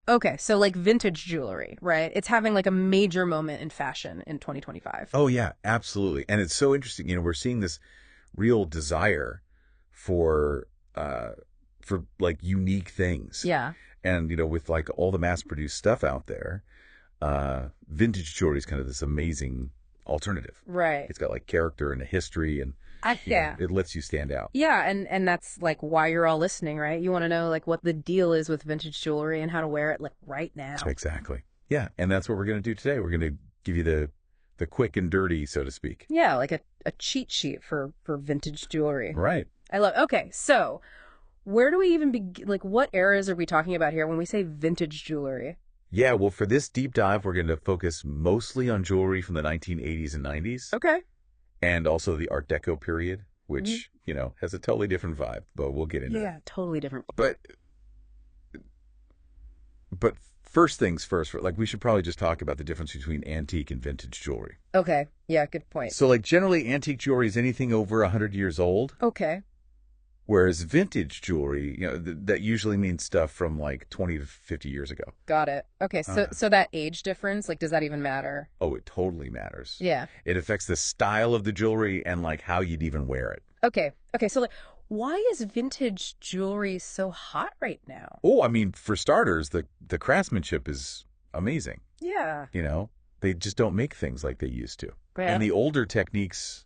Okay, so like vintage jewelry, right? It's having like a major moment in fashion in 2025. Oh yeah, absolutely. And it's so interesting. We're seeing this real desire for uh like unique things. Yeah, And with like all the mass-produced stuff out there, vintage jewelry is kind of this amazing alternative. right. It's got like character and a history, and Yeah. it lets you stand out. Yeah, and that's like why you're all listening, right? You want to know like what the deal is with vintage jewelry and how to wear it like right now. Exactly. Yeah, and that's what we're going to do today. We're going to give you the quick and dirty, so to speak. Yeah, like a cheat sheet for vintage jewelry. Right. I love. Okay, so where do we even begin? Like, what eras are we talking about here when we say vintage jewelry? Yeah, well, for this deep dive, we're going to focus mostly on jewelry from the 1980s and 90s, Okay. and also the Art Deco period, Hmm. which, has a totally different vibe, but we'll get into that. Yeah, totally different. But first things first, like we should probably just talk about the difference between antique and vintage jewelry. Okay. Yeah, good point. So like generally antique jewelry is anything over 100 years old, Okay. whereas vintage jewelry, that usually means stuff from like 20 to 50 years ago. Got it. Okay, so Uh, so that age difference, like, does that even matter? oh, it totally matters. Yeah. It affects the style of the jewelry and like how you'd even wear it. Okay. Okay, so like, why is vintage jewelry so hot right now? Oh, I mean, for starters, the craftsmanship is amazing. Yeah. They just don't make things like they used to. Yeah. And the older techniques,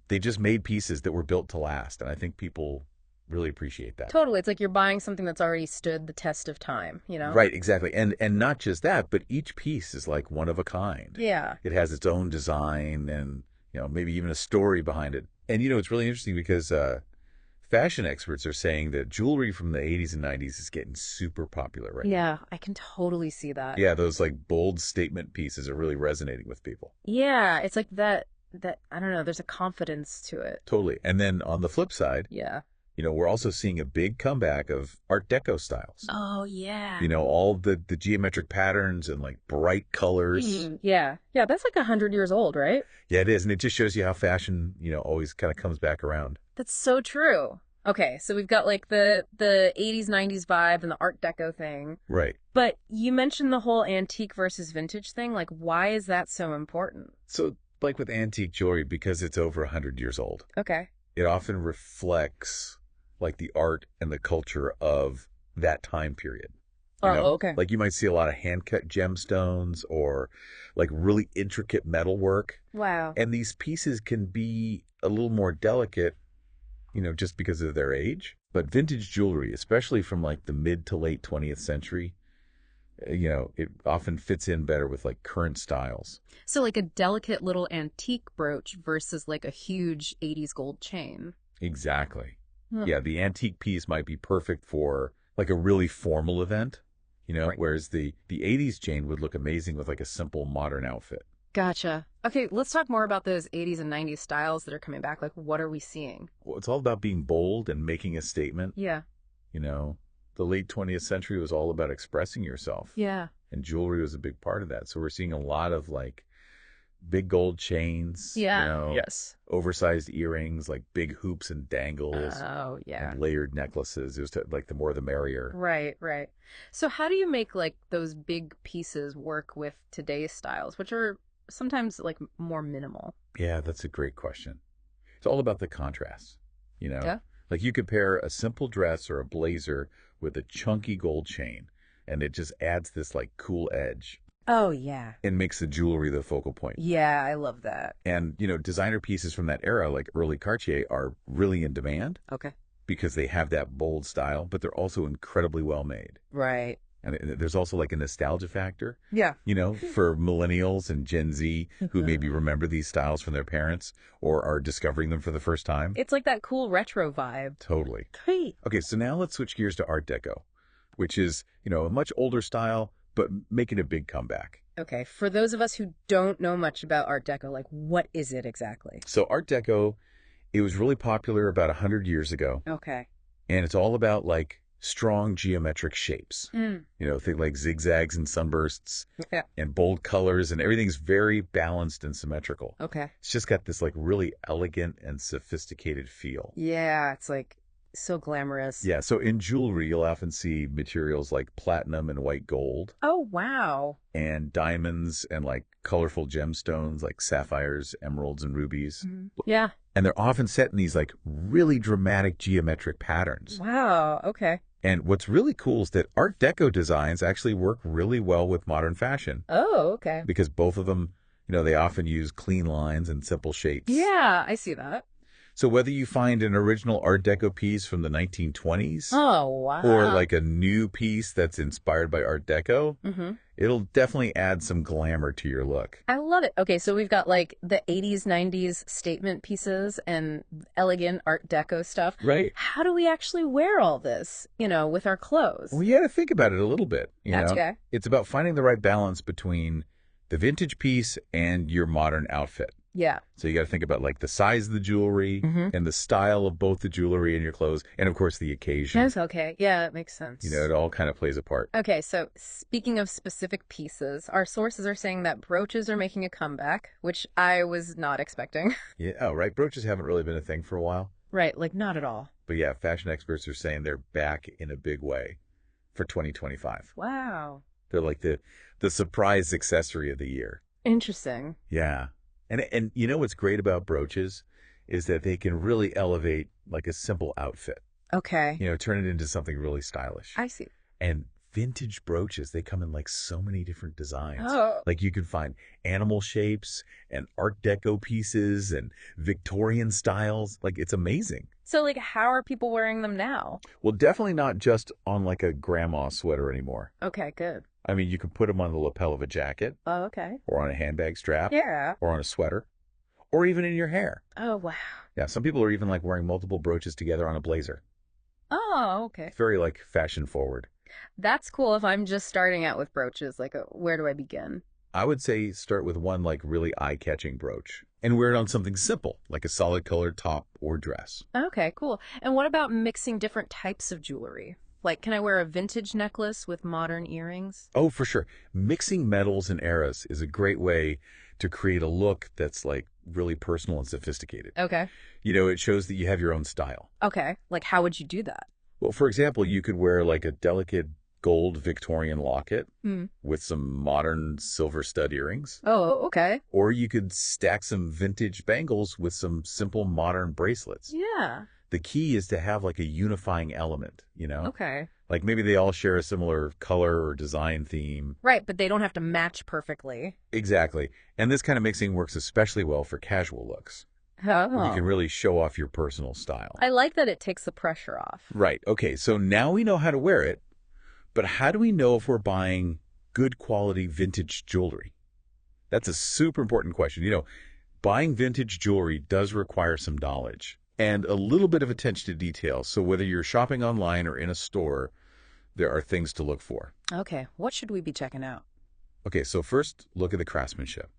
they just made pieces that were built to last. And I think people really appreciate that. Totally. It's like you're buying something that's already stood the test of time, you know? Right, exactly. And not just that, but each piece is like one of a kind. Yeah. It has its own design and, maybe even a story behind it. And, it's really interesting because fashion experts are saying that jewelry from the 80s and 90s is getting super popular right now. Yeah, I can totally see that. Yeah, those like bold statement pieces are really resonating with people. Yeah, it's like that I don't know, there's a confidence to it. Totally. And then on the flip side, Yeah. we're also seeing a big comeback of Art Deco styles. Oh, yeah. All the geometric patterns and like bright colors. Yeah. Yeah, that's like 100 years old, right? Yeah, it is. And it just shows you how fashion, always kind of comes back around. That's so true. Okay, so we've got like the 80s 90s vibe and the Art Deco thing. Right. But you mentioned the whole antique versus vintage thing. Like, why is that so important? So like with antique jewelry, because it's over 100 years old, Okay. it often reflects like the art and the culture of that time period. Okay. Like you might see a lot of hand cut gemstones or like really intricate metalwork. Wow. And these pieces can be a little more delicate, just because of their age. But vintage jewelry, especially from like the mid to late 20th century, it often fits in better with like current styles. So like a delicate little antique brooch versus like a huge 80s gold chain. Exactly. Huh. Yeah, the antique piece might be perfect for like a really formal event, Right. whereas the 80s chain would look amazing with like a simple modern outfit. Gotcha. Okay, let's talk more about those 80s and 90s styles that are coming back. Like, what are we seeing? Well, it's all about being bold and making a statement. Yeah. The late 20th century was all about expressing yourself. Yeah. And jewelry was a big part of that. So we're seeing a lot of like big gold chains, Yeah. Yes. oversized earrings, like big hoops and dangles, Oh, yeah. and layered necklaces. It was like the more the merrier. Right, right. So how do you make like those big pieces work with today's styles, which are sometimes like more minimal? Yeah, that's a great question. It's all about the contrast, Yeah. Like you could pair a simple dress or a blazer with a chunky gold chain, and it just adds this like cool edge Oh, yeah. and makes the jewelry the focal point. Yeah, I love that. And, designer pieces from that era, like early Cartier, are really in demand Okay. because they have that bold style, but they're also incredibly well made. Right. And there's also like a nostalgia factor, Yeah. for millennials and Gen Z who maybe remember these styles from their parents or are discovering them for the first time. It's like that cool retro vibe. Totally. Great. Okay, so now let's switch gears to Art Deco, which is, a much older style, but making a big comeback. Okay, for those of us who don't know much about Art Deco, like what is it exactly? So Art Deco, it was really popular about 100 years ago, Okay. and it's all about like strong geometric shapes. Mm. Think like zigzags and sunbursts Yeah. and bold colors, and everything's very balanced and symmetrical. Okay. It's just got this like really elegant and sophisticated feel. Yeah, it's like So glamorous. Yeah, so in jewelry, you'll often see materials like platinum and white gold, Oh, wow. and diamonds and like colorful gemstones like sapphires, emeralds, and rubies. Yeah. And they're often set in these like really dramatic geometric patterns. Wow. Okay. And what's really cool is that Art Deco designs actually work really well with modern fashion Oh, okay. because both of them, they often use clean lines and simple shapes. Yeah, I see that. So whether you find an original Art Deco piece from the 1920s Oh, or wow. like a new piece that's inspired by Art Deco, it'll definitely add some glamour to your look. I love it. Okay, so we've got like the 80s, 90s statement pieces and elegant Art Deco stuff. Right. How do we actually wear all this, with our clothes? Well, you got to think about it a little bit. That's okay. It's about finding the right balance between the vintage piece and your modern outfit. Yeah. So you got to think about like the size of the jewelry and the style of both the jewelry and your clothes, and of course the occasion. That's okay. Yeah, that makes sense. It all kind of plays a part. Okay, so speaking of specific pieces, our sources are saying that brooches are making a comeback, which I was not expecting. Yeah, oh, right. Brooches haven't really been a thing for a while. Right, like not at all. But yeah, fashion experts are saying they're back in a big way for 2025. Wow. They're like the surprise accessory of the year. Interesting. Yeah. And what's great about brooches is that they can really elevate like a simple outfit. Okay. Turn it into something really stylish. I see. And vintage brooches, they come in like so many different designs. Oh. Like you can find animal shapes and Art Deco pieces and Victorian styles. Like it's amazing. So like how are people wearing them now? Well, definitely not just on like a grandma sweater anymore. Okay, good. I mean, you can put them on the lapel of a jacket Oh, okay. or on a handbag strap Yeah. or on a sweater or even in your hair. Oh, wow. Yeah, some people are even like wearing multiple brooches together on a blazer. Oh, okay. It's very like fashion forward. That's cool if I'm just starting out with brooches. Like, where do I begin? I would say start with one like really eye-catching brooch and wear it on something simple like a solid colored top or dress. Okay, cool. And what about mixing different types of jewelry? Like, can I wear a vintage necklace with modern earrings? Oh, for sure. Mixing metals and eras is a great way to create a look that's like really personal and sophisticated. Okay. It shows that you have your own style. Okay. Like, how would you do that? Well, for example, you could wear like a delicate gold Victorian locket with some modern silver stud earrings. Oh, okay. Or you could stack some vintage bangles with some simple modern bracelets. Yeah. The key is to have like a unifying element, Okay. Like maybe they all share a similar color or design theme. Right, but they don't have to match perfectly. Exactly. And this kind of mixing works especially well for casual looks, where you Oh. can really show off your personal style. I like that it takes the pressure off. Right. Okay. So now we know how to wear it, but how do we know if we're buying good quality vintage jewelry? That's a super important question. Buying vintage jewelry does require some knowledge and a little bit of attention to detail. So whether you're shopping online or in a store, there are things to look for. Okay, what should we be checking out? Okay, so first, look at the craftsmanship.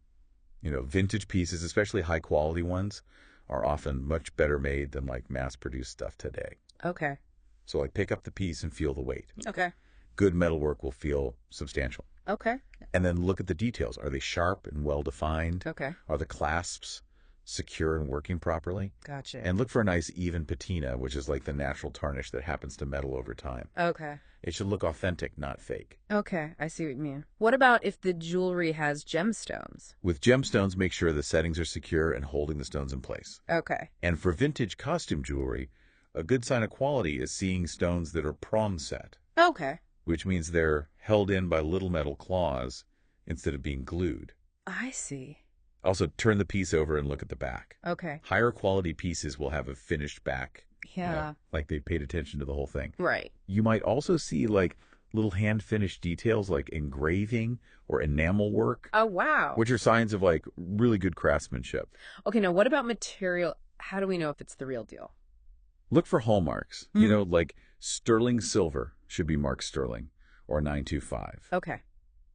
Vintage pieces, especially high quality ones, are often much better made than like mass-produced stuff today. Okay. So like pick up the piece and feel the weight. Okay. Good metalwork will feel substantial. Okay. And then look at the details. Are they sharp and well defined? Okay. Are the clasps secure and working properly? Gotcha. And look for a nice even patina, which is like the natural tarnish that happens to metal over time. Okay. It should look authentic, not fake. Okay, I see what you mean. What about if the jewelry has gemstones? With gemstones, make sure the settings are secure and holding the stones in place. Okay. And for vintage costume jewelry, a good sign of quality is seeing stones that are prom set, Okay. which means they're held in by little metal claws instead of being glued. I see. Also, turn the piece over and look at the back. Okay. Higher quality pieces will have a finished back. Yeah. Like they paid attention to the whole thing. Right. You might also see like little hand-finished details like engraving or enamel work, Oh, wow. which are signs of like really good craftsmanship. Okay, now what about material? How do we know if it's the real deal? Look for hallmarks. Like sterling silver should be marked sterling or 925. Okay.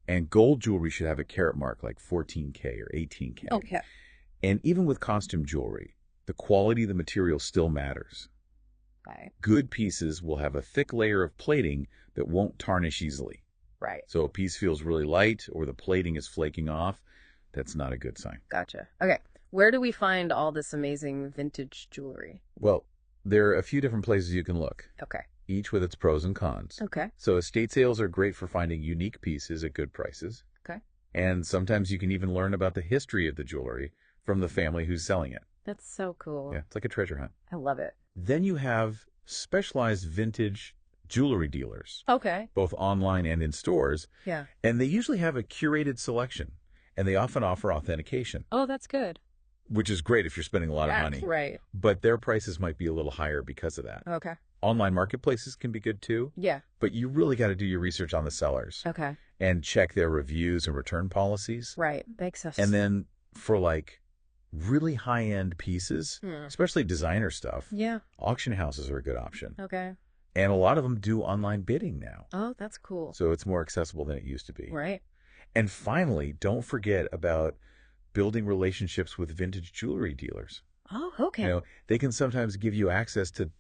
And gold jewelry should have a carat mark like 14K or 18K. Okay. And even with costume jewelry, the quality of the material still matters. Right. Good pieces will have a thick layer of plating that won't tarnish easily. Right. So a piece feels really light or the plating is flaking off, that's not a good sign. Gotcha. Okay. Where do we find all this amazing vintage jewelry? Well, there are a few different places you can look, Okay. each with its pros and cons. Okay. So estate sales are great for finding unique pieces at good prices. Okay. And sometimes you can even learn about the history of the jewelry from the family who's selling it. That's so cool. Yeah, it's like a treasure hunt. I love it. Then you have specialized vintage jewelry dealers, Okay. both online and in stores, Yeah. and they usually have a curated selection, and they often offer authentication, Oh, that's good. which is great if you're spending a lot of money. Right. But their prices might be a little higher because of that. Okay. Online marketplaces can be good too, Yeah. but you really got to do your research on the sellers Okay. and check their reviews and return policies. Right. Makes sense. And then for like really high-end pieces, especially designer stuff, Yeah. auction houses are a good option. Okay. And a lot of them do online bidding now. Oh, that's cool. So it's more accessible than it used to be. Right. And finally, don't forget about building relationships with vintage jewelry dealers. Oh, okay. They can sometimes give you access to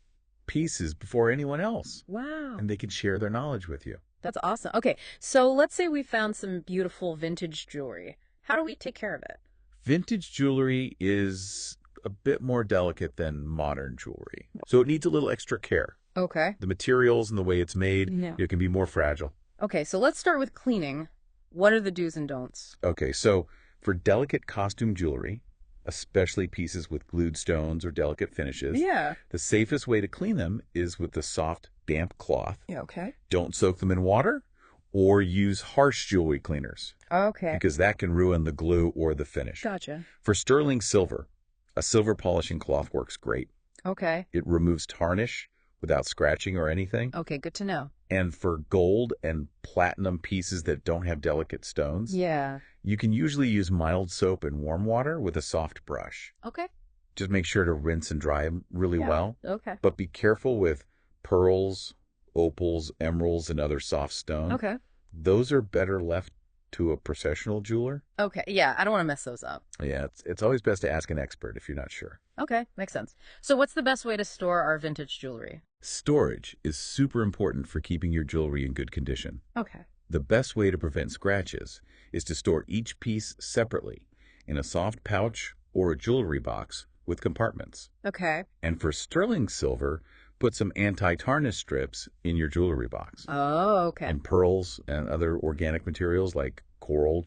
pieces before anyone else, Wow. and they can share their knowledge with you. That's awesome. Okay. So let's say we found some beautiful vintage jewelry. How do we take care of it? Vintage jewelry is a bit more delicate than modern jewelry, so it needs a little extra care. Okay. The materials and the way it's made, Yeah. it can be more fragile. Okay. So let's start with cleaning. What are the do's and don'ts? Okay, so for delicate costume jewelry, especially pieces with glued stones or delicate finishes, Yeah. the safest way to clean them is with the soft, damp cloth. Yeah. Okay. Don't soak them in water or use harsh jewelry cleaners Okay. because that can ruin the glue or the finish. Gotcha. For sterling silver, a silver polishing cloth works great. Okay. It removes tarnish without scratching or anything. Okay. Good to know. And for gold and platinum pieces that don't have delicate stones, Yeah. you can usually use mild soap and warm water with a soft brush. Okay. Just make sure to rinse and dry them really well. Okay. But be careful with pearls, opals, emeralds, and other soft stones. Okay. Those are better left to a processional jeweler. Okay. Yeah. I don't want to mess those up. Yeah, it's always best to ask an expert if you're not sure. Okay. Makes sense. So what's the best way to store our vintage jewelry? Storage is super important for keeping your jewelry in good condition. Okay. The best way to prevent scratches is to store each piece separately in a soft pouch or a jewelry box with compartments. Okay. And for sterling silver, put some anti-tarnish strips in your jewelry box. Oh, okay. And pearls and other organic materials like coral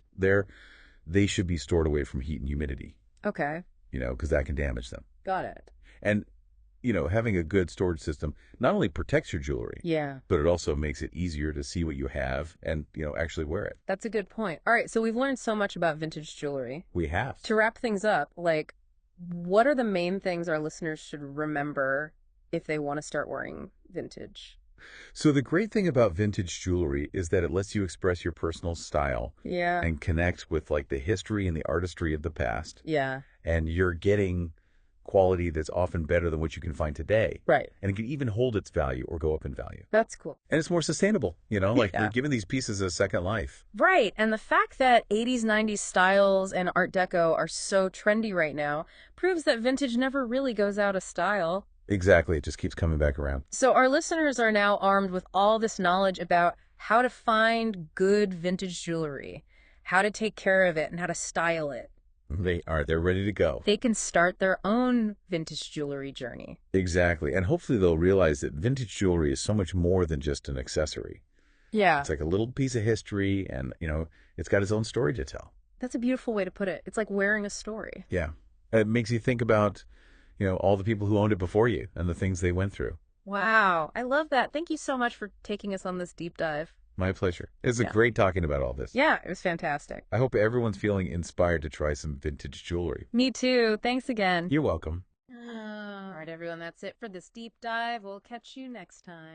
they should be stored away from heat and humidity, Okay. because that can damage them. Got it. And, having a good storage system not only protects your jewelry, Yeah. but it also makes it easier to see what you have and, actually wear it. That's a good point. All right. So we've learned so much about vintage jewelry. We have. To wrap things up, what are the main things our listeners should remember if they want to start wearing vintage? So the great thing about vintage jewelry is that it lets you express your personal style Yeah. and connect with the history and the artistry of the past. Yeah. And you're getting quality that's often better than what you can find today. Right. And it can even hold its value or go up in value. That's cool. And it's more sustainable, Yeah. We're giving these pieces a second life. Right. And the fact that 80s, 90s styles and Art Deco are so trendy right now proves that vintage never really goes out of style. Exactly. It just keeps coming back around. So our listeners are now armed with all this knowledge about how to find good vintage jewelry, how to take care of it, and how to style it. They're ready to go. They can start their own vintage jewelry journey. Exactly. And hopefully they'll realize that vintage jewelry is so much more than just an accessory. Yeah. It's like a little piece of history and, it's got its own story to tell. That's a beautiful way to put it. It's like wearing a story. Yeah. It makes you think about, all the people who owned it before you and the things they went through. Wow. I love that. Thank you so much for taking us on this deep dive. My pleasure. It's great talking about all this. Yeah, it was fantastic. I hope everyone's feeling inspired to try some vintage jewelry. Me too. Thanks again. You're welcome. All right, everyone. That's it for this deep dive. We'll catch you next time.